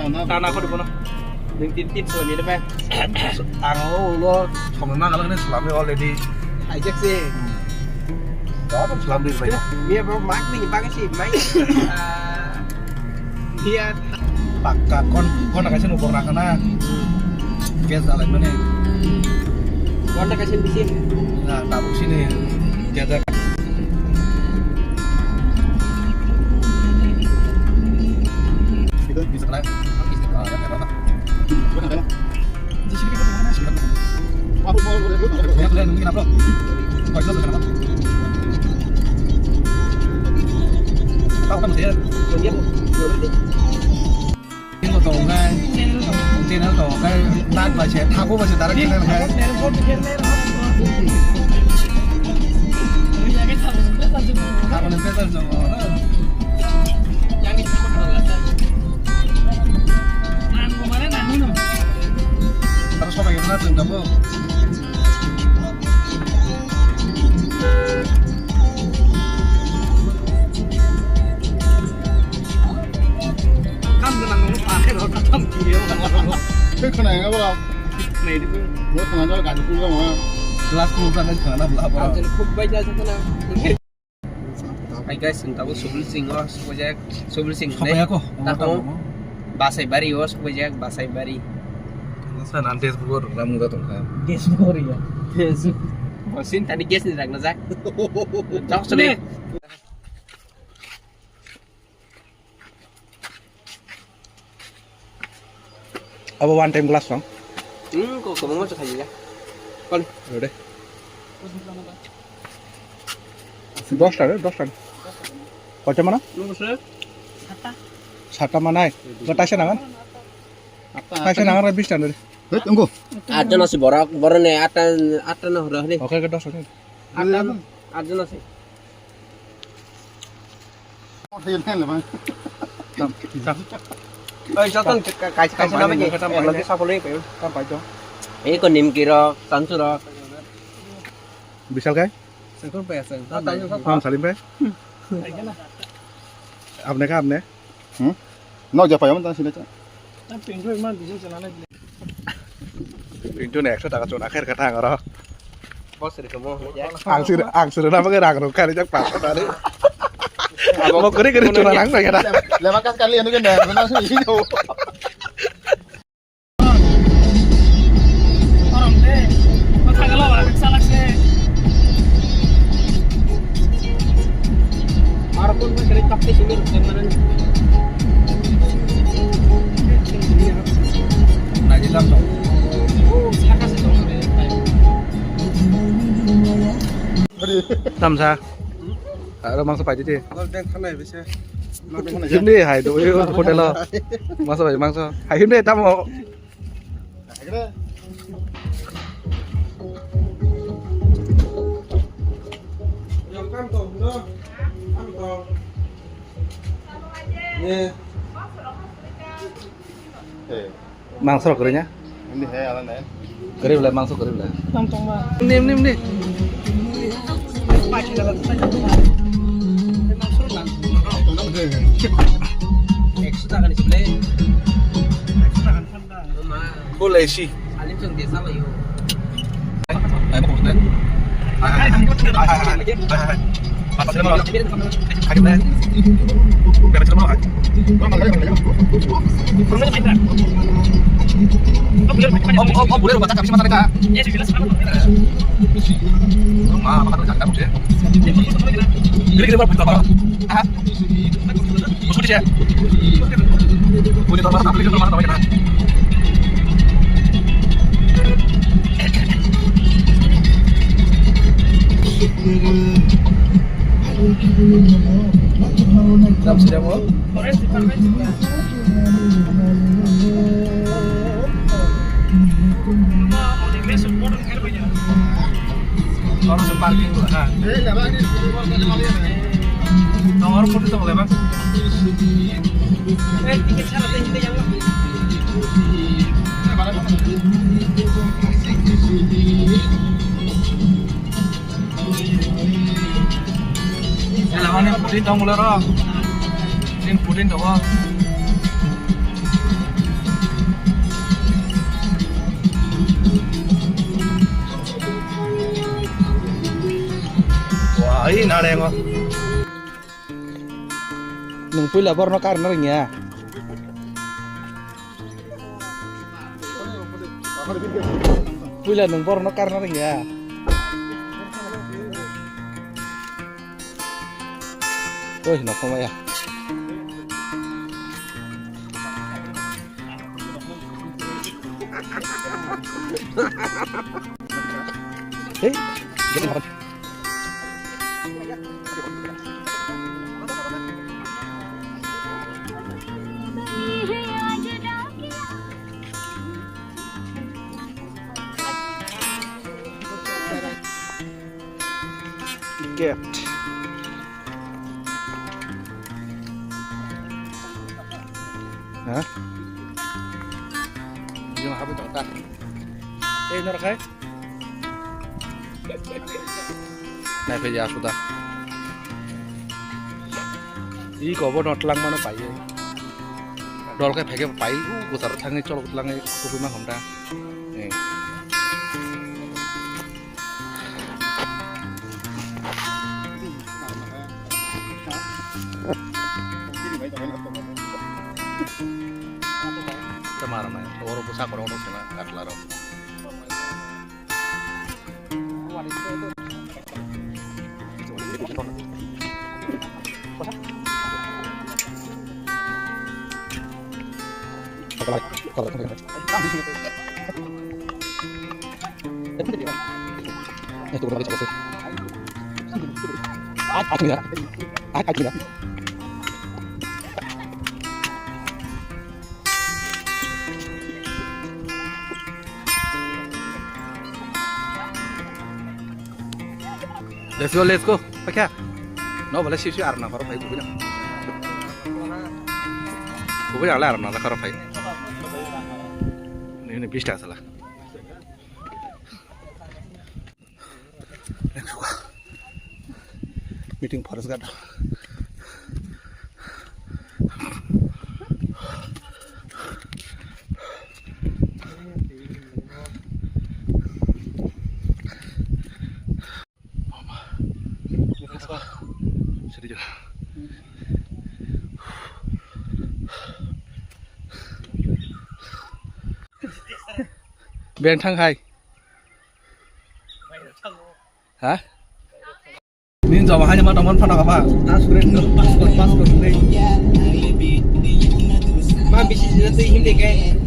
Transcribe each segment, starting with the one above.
Tanah aku di mana? Yang tintin soalnya deh, Pak. Lo sama kalau ini selama already Hijack sih. đó selama di sini. Dia bawa mak nih, pakai sih, main. Dia Pakai kon nak kasih numpuk nak kena. Gas dalam mana? kon nak kasih di sini. Nah, tabuk sini. Jaga. Itu bisa kena. Di sini kita mana sih? Mau mungkin apa? Kau itu kenapa? Tahu kan dia? Dia Ini tuh kan, ini tuh kan, nát mà sẽ tháo mà sẽ ta cái này hay. Tháo lên cái tên rồi. Harus pakai yang nát dong, kamu. cái này nó bao này đi. nó thằng nó cả được luôn mà Gelas keluar kan karena apa? Jadi खूप baca sana. Hai guys, entahku Subul Singh oh, supaya Subul Singh. Apa ya kok? Tahu Basai Bari oh, supaya Basai Bari. Saya nanti sebut ramu datang kan. Guys sorry ya. Yes. Mesin tadi guys nih rak nazak. Cok sudah. Apa one time glass bang? Kok kamu mau coba aja? Kon. Udah. 10 টাকা 10 টাকা কয়টা মানা সাতটা মানায় কটাশে নাগান কটাশে নাগান 20 টাকা đấy tunggu Ada nasi borak nih ada nah udah nih. oke ke 10 টাকা Ada nasi. thấy này là mà Cho con cái nama gì? Lagi siapa lagi pak? kan pak jo Ini kon nim kira tansu dah. bisa kan Sekon pesa. हम salim पे आपने कहा आपने nó giờ phải không ta xin đấy pintu nih 100 টাকা চোন আখের কথা ngaro Bos dari kamu aja. angsir na pakai rang ro kali jak pas tadi mau keri cuna nang ya dah là makan sekalian itu kan dah nó sudah itu Orang deh. Kau kalau orang salah sih. Orang pun kena kapten sini mana nih? nah jilam dong Oh, silakan sih dong. làm sao đâu mang số bài chứ chị đang thằng này với xe hiếm đi hải đội hotel lo mang số bài mang số hải hiếm đi tao mau cái đó mang số keren nhá ini hay alan đấy keren lah mang số keren lah nim đi Ekstra kan di sebelah. Ekstra kan sana. boleh sih Alim sung desa lah yo. ayo mau deh boleh baca kami sama mereka. Makan dulu jangan sih. Gini baru berita apa? Musuh dia. Punya teman apa kita teman kita. Dalam sedang mau? Orang separking dulu, nah. Nomor pun itu boleh bang. Tiket syaratnya kita yang lawannya pudin tahu mulai roh. Pudin tahu. Wah, ini ada yang nungpui lapor no karena ringnya. Pula nungpor no karena ringnya. Ôi, nó không ai à? Đấy, rất là tiket. Hả? Nhưng mà không biết trọng ta. Ê, nó ra cái. Này phải ra sudah. Ini kau buat not lang mana pai. Dol cái phải cái pai, gua taruh thangnya colok langnya kopi mah homda. Nih. Kemarin ya, orang pusat orang sana kat laro. Let's go. Pakai. No, boleh sih arna karo pai kubina. Kubina ala arna karo pai. Ini pista salah. Let's go. Meeting forest guard. Sedih juga. Bên thang hai. Hả? Min jawab hanya mau teman panah apa? Paspor ini. Mah bisa nanti hindi kayak.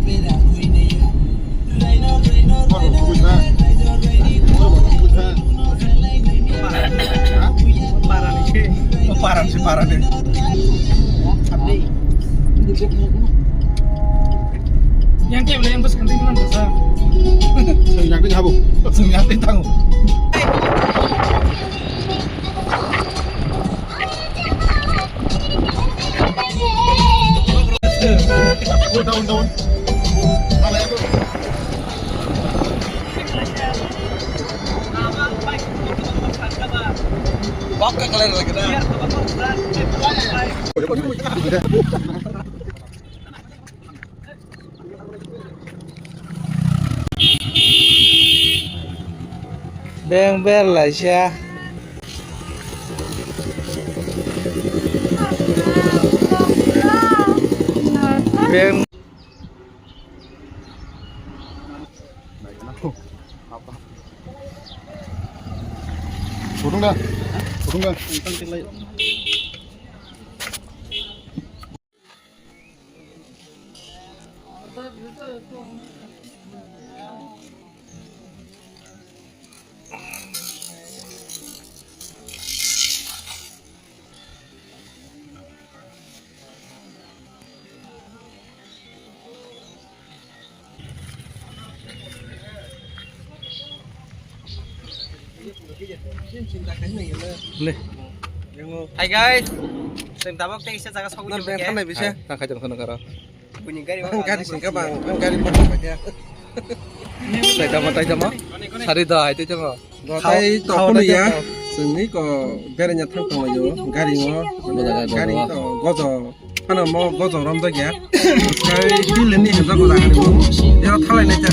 Parah deh. Yang kayak yang bos kantin kan besar. Yang penting habu. Yang penting tangguh. Tahun-tahun. Bakal kalian lagi dah. Beng bel lah sih. Ben Putung dah. Putung dah. nih. Hai guys. Xem tao bóc tay sẽ ra sau cái Bên này bị xe. Tang khai jang sana kara. Bunyi gari. Angkat sih các bạn, angkat di mana saja. Tai jama. Sari da hai te jama. Tay tàu này ya. Sini ko berenya thang tong yo. Gari ngo. Gari to gozo. Ana mo gozo ram da ya. Kai bil ni handa ko da gari mo. Ya thalai na ja.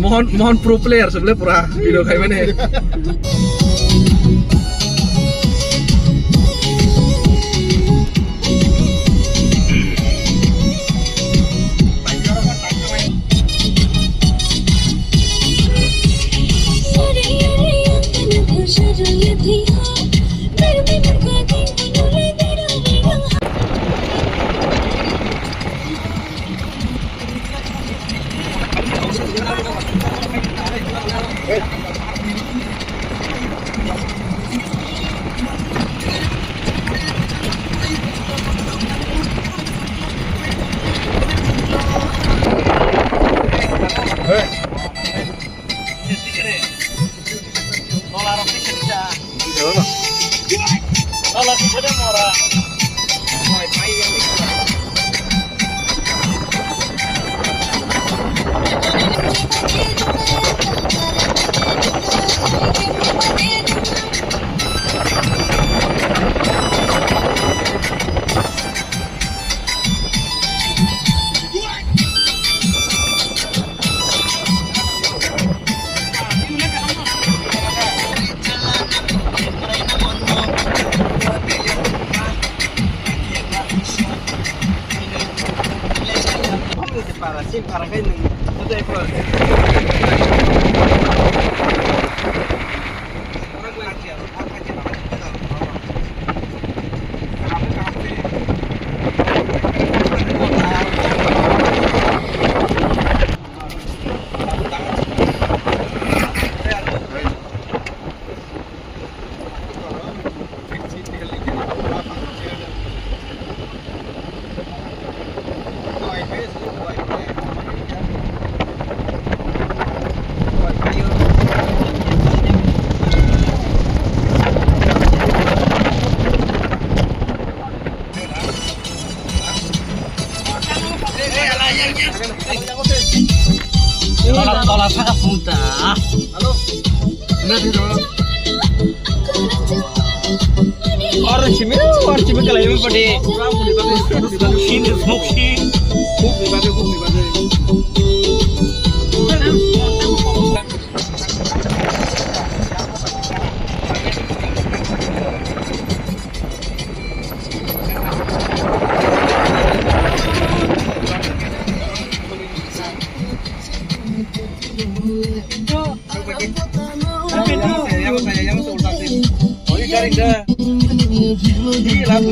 Mohon pro player sebelah pura video kayak mana? Para kayo ng today po. Tolak sangat mudah. Halo. Benar di sana. Orang cimi kalau ini pada. Sini smoky. Buk di bagai. Yang sultasin. Oh ini garing dah. Gila tuh.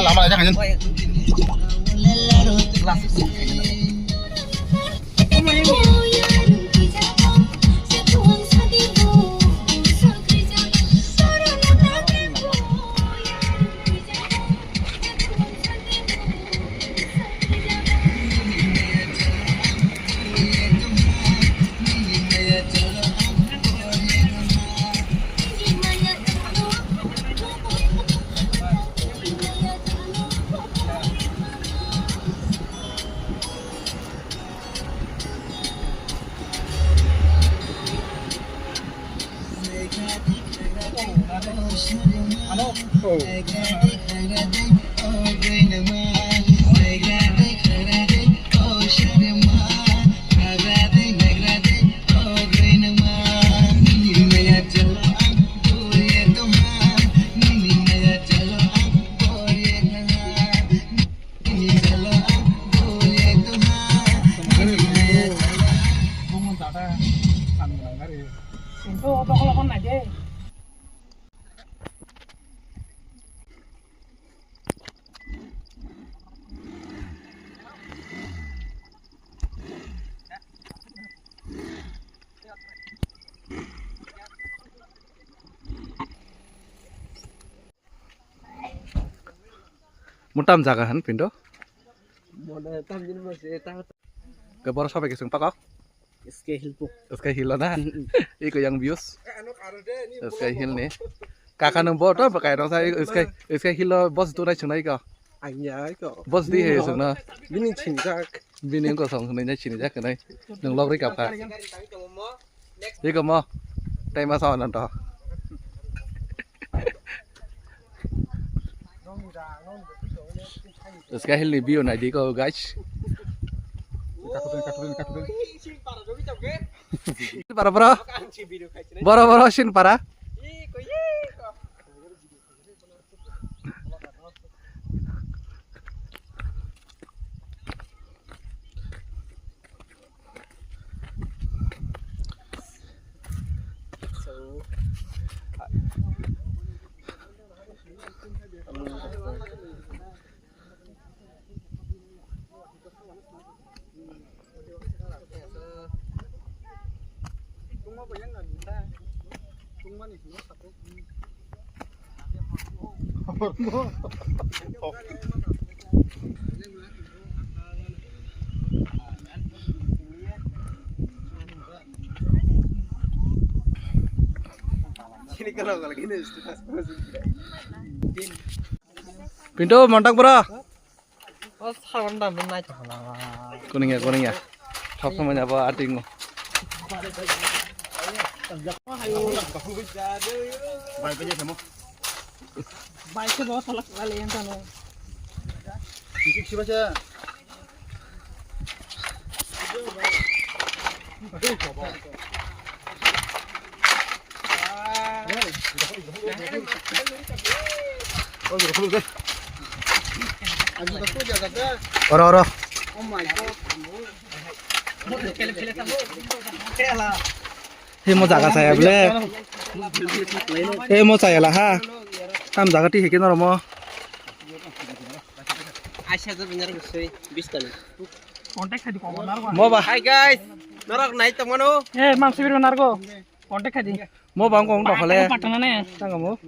Lama aja kan? mutam jaga han pindo Mona tam jin mo se ta ke bor sampai kesung pakok Sky Hill po. Sky Hill na iko yang views Sky Hill nih kakak nang bor to pakai dong saya Sky Hill bos tu nai chung nai ka anh nhớ có bos di he sung na bini chỉnh ra bini ko song nai chini jak nai nang log ri kap ka iko mo tai ma sa nan to Sky Hill ni view này đi cô guys. Para bro sin para. Pintu montak bro. Oh, sawan dah menai tu lah. Kuning ya. Top sama apa arting mo. Baik tu bawa salak kali yang tu. siapa sih Ora. Oh my god. He mo jaga saya ble. He mo saya lah ha. Kam jaga ti hekin mo. Aisyah tu benar bersui 20 kali. Kontak khadi ko nargo. Mo ba. Hi guys. Narak naik teman Eh, mam sibir nargo. Kontak khadi. Mo bang kong dok le. Patana ne. Tang mo.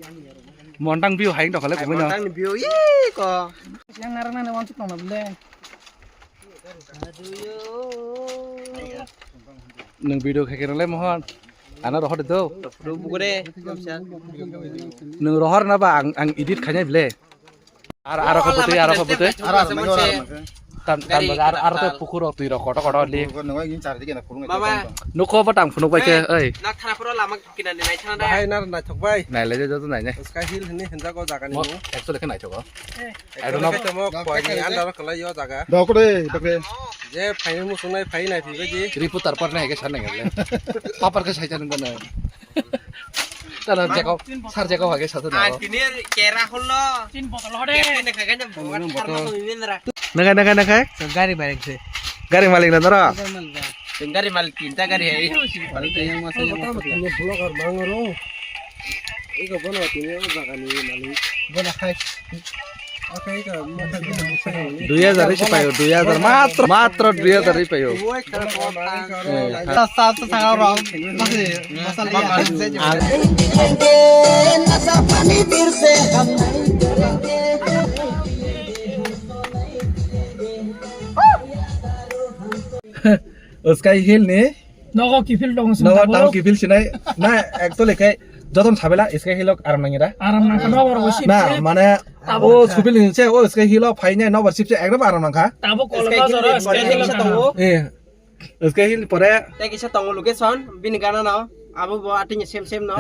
Montang view haing dok le ko no. Tang view ye ko. Yang narana ne wantu tong nable. Nang video khakin le mohon. Ana rohor do. Ru bugure. Nang rohor na ba ang edit khanya ble. Ara ko putri ara ko putri. Tan bazar ara to pukur tu ro koto li. Mama. Nuko ba tang phunuk bai ke oi. Nak thana pura lama kinan ni naik thana dah. hai nar na thok bai Nai le jo nai ne. sky hill ni henja ko jaga ni Mo mo actually kan nai chogo. I don't know mo koi ni andar kala yo jaga Dokre. je phai mu sunai phai nai phi ji Ripu tarpar ne ke san ngai le. Papar ke sai jan ngana. Tara jeko sar jeko hage satu na. Kini kera hullo. Tin botol hode. Kini kagak jam buat karma pemimpin ra. Nakai. Gari balik sih. Gari malik na tara. Gari malik cinta gari hai. Balik yang masa yang ni blogger bangoro iko bono tini jaga ni malik bona khai oke ka mo thak ni sai 2000 ri payo 2000 matra 2000 ri payo. Satu sangat orang masih masalah Sky Hill ni Nogo kifil dong no tang kipil sinai na actually kai jotom sabela Sky Hill aram nangira Aram na kado bor gosi. na mane o supil ni che o Sky Hill phai nai no bar sip che ekdom aram nangka Tabo kolga jora. Sky Hill pore Tadi kita tunggu location, bini kanan no, abu bawa artinya same no.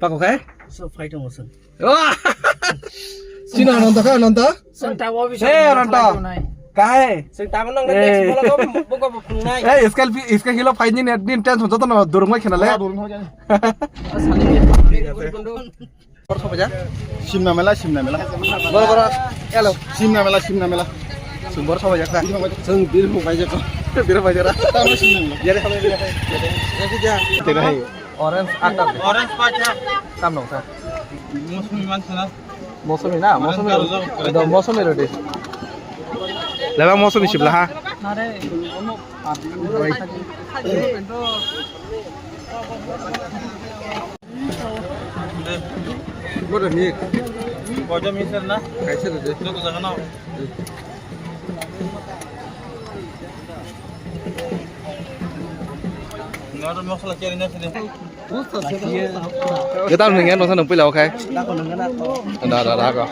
pako kai So fight dong gosi. wah sino nonton ka nonton Santa wo bisa. nonton kai Sentaman nong nanti sekolah kau buka punai. Sky Hill phai ni din tension joto no durung mai khenale Por saja simna mela bor hello simna mela sumbor saja ka sung bir mu bai je ko bir bajara ta mo simna jare khame jadi ja tera hai orange atar Orange pacha. tam nong sa muslim man sana मौसमी ना मौसमी रोटी लेबा मौसमी सिबला हा Nare. Bớt được nhỉ? Có cho mình xem đó. Cái chết rồi. Nó có cái nào? Nó nó móc là chơi nó sẽ đi. Cái tao mình nghe nó sang đồng bây giờ ok. Đã còn đừng có đặt. Đó có.